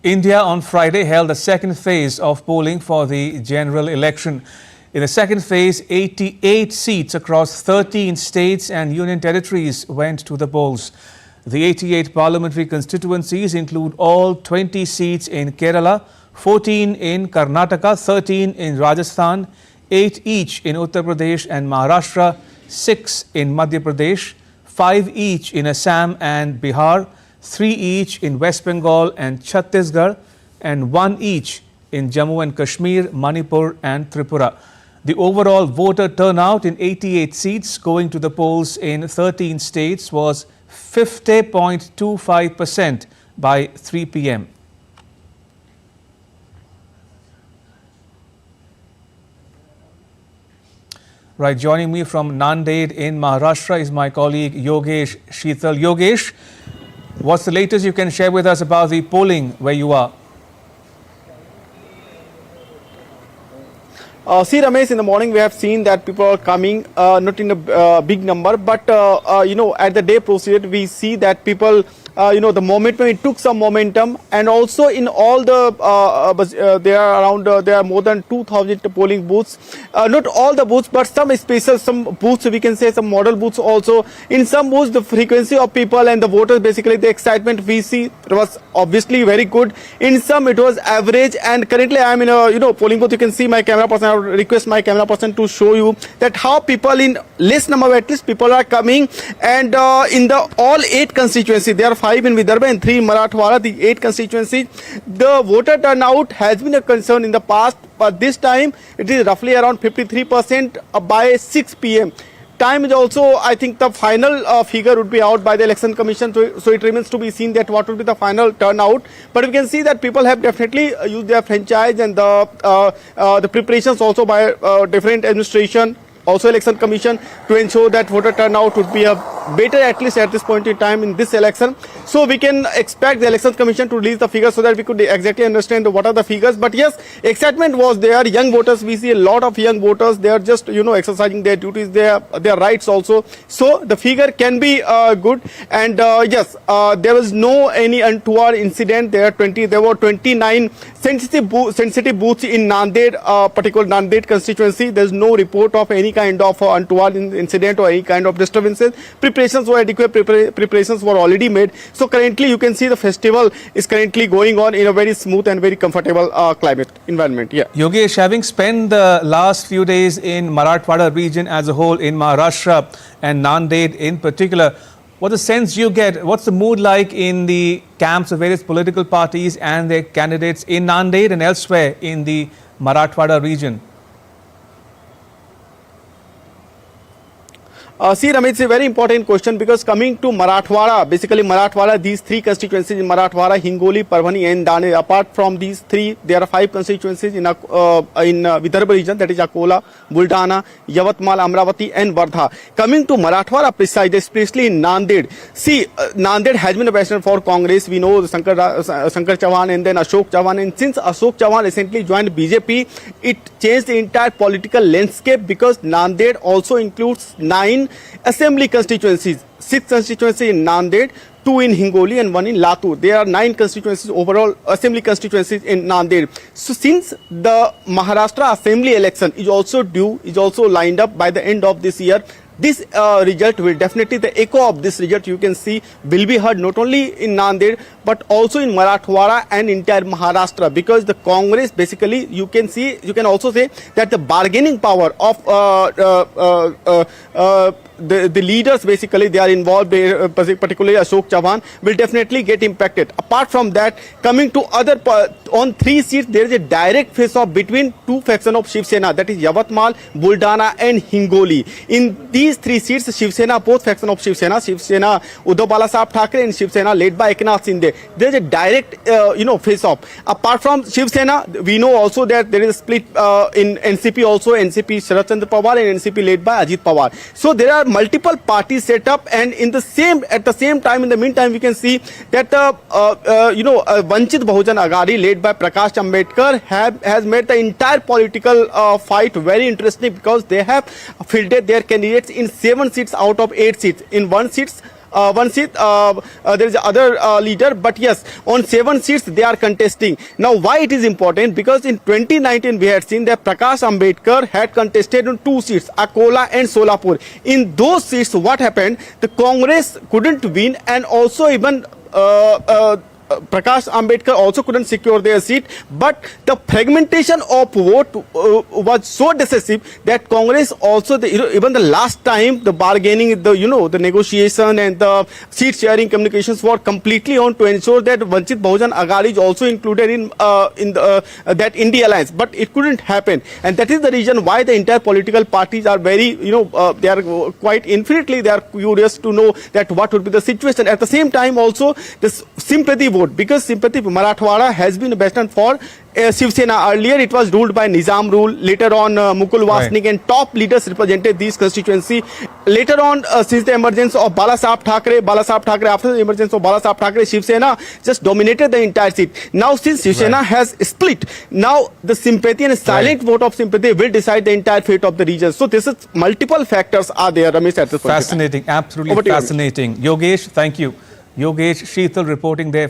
India on Friday held the second phase of polling for the general election. In the second phase, 88 seats across 13 states and union territories went to the polls. The 88 parliamentary constituencies include all 20 seats in Kerala, 14 in Karnataka, 13 in Rajasthan, 8 each in Uttar Pradesh and Maharashtra, 6 in Madhya Pradesh, 5 each in Assam and Bihar, 3 each in West Bengal and Chhattisgarh, and 1 each in Jammu and Kashmir, Manipur and Tripura. The overall voter turnout in 88 seats going to the polls in 13 states was 50.25% by 3 p.m. Right, joining me from Nanded in Maharashtra is my colleague Yogesh Sheetal. Yogesh, what's the latest you can share with us about the polling where you are? See, Ramesh, in the morning we have seen that people are coming, not in a big number, but at the day proceeded, we see that people, the momentum, it took some momentum, and also in all the, there are more than 2,000 polling booths. Not all the booths, but some booths, we can say some model booths also. In some booths, the frequency of people and the voters, basically the excitement we see was obviously very good. In some, it was average, and currently I am in a, polling booth. You can see my camera person. I would request my camera person to show you that how people in less number, at least people are coming, and in the all 8 constituencies, there are 5 in Vidarbha and 3 in Marathwada, the 8 constituencies, the voter turnout has been a concern in the past, but this time it is roughly around 53% by 6 p.m. Time is also, I think the final figure would be out by the election commission, so it remains to be seen that what will be the final turnout. But we can see that people have definitely used their franchise, and the preparations also by different administration, also election commission, to ensure that voter turnout would be a better, at least at this point in time in this election. So we can expect the election commission to release the figures so that we could exactly understand what are the figures. But yes, excitement was there. Young voters, we see a lot of young voters. They are just exercising their duties, their rights also. So the figure can be good. And yes, there was no any untoward incident. There were 29 sensitive booths in Nanded, particular Nanded constituency. There is no report of any kind of untoward incident or any kind of disturbances. Preparations were adequate. Preparations were already made. So currently you can see the festival is currently going on in a very smooth and very comfortable environment. Yeah. Yogesh, having spent the last few days in Marathwada region as a whole, in Maharashtra and Nanded in particular, what's the sense you get? What's the mood like in the camps of various political parties and their candidates in Nanded and elsewhere in the Marathwada region? See, Ramesh, it's a very important question, because coming to Marathwada, basically Marathwada, these 3 constituencies in Marathwada, Hingoli, Parvani and Dane. Apart from these 3, there are 5 constituencies in Vidarbha region, that is Akola, Buldana, Yavatmal, Amravati and Wardha. Coming to Marathwada precisely, especially in Nanded. See, Nanded has been a bastion for Congress. We know Shankar Chauhan and then Ashok Chauhan. And since Ashok Chauhan recently joined BJP, it changed the entire political landscape, because Nanded also includes 9 assembly constituencies, 6 constituencies in Nanded, 2 in Hingoli and 1 in Latur. There are 9 constituencies, overall assembly constituencies in Nanded. So since the Maharashtra assembly election is also lined up by the end of this year, this result will definitely, the echo of this result you can see will be heard not only in Nanded but also in Marathwada and entire Maharashtra, because the Congress, basically you can also say that the bargaining power of the leaders, basically they are involved, particularly Ashok Chauhan, will definitely get impacted. Apart from that, coming to on 3 seats, there is a direct face-off between 2 factions of Shiv Sena, that is Yavatmal, Buldana and Hingoli. In these 3 seats, Shiv Sena, both factions of Shiv Sena, Uddhav Balasaheb Thackeray and Shiv Sena led by Eknath Shinde, there is a direct face-off. Apart from Shiv Sena, we know also that there is a split in NCP also, NCP Sharad Chandra Pawar and NCP led by Ajit Pawar. So there are multiple parties set up, and at the same time, in the meantime, we can see that Vanchit Bahujan Aghadi led by Prakash Ambedkar has made the entire political fight very interesting, because they have fielded their candidates in 7 seats out of 8 seats. In 1 seat, one seat. There is other leader, but yes, on 7 seats they are contesting. Now, why it is important? Because in 2019 we had seen that Prakash Ambedkar had contested on 2 seats, Akola and Solapur. In those seats, what happened? The Congress couldn't win, and also even Prakash Ambedkar also couldn't secure their seat, but the fragmentation of vote was so decisive that Congress also, even the last time, the bargaining, the negotiation and the seat sharing communications were completely on to ensure that Vanchit Bahujan Aghadi is also included in that India alliance, but it couldn't happen, and that is the reason why the entire political parties are very, they are quite infinitely, they are curious to know that what would be the situation. At the same time, also this sympathy vote, because sympathy Marathwada has been best known for Shiv Sena. Earlier it was ruled by Nizam rule. Later on Mukul Vasnik and top leaders represented these constituency. Later on since the emergence of Bala Saheb Thackeray, after the emergence of Bala Saheb Thackeray, Shiv Sena just dominated the entire seat. Now since Shiv Sena has split, now the sympathy and silent vote of sympathy will decide the entire fate of the region. So this is multiple factors are there, Ramesh, at this point. Fascinating, absolutely fascinating. Yogesh, thank you. Yogesh Sheetal reporting there from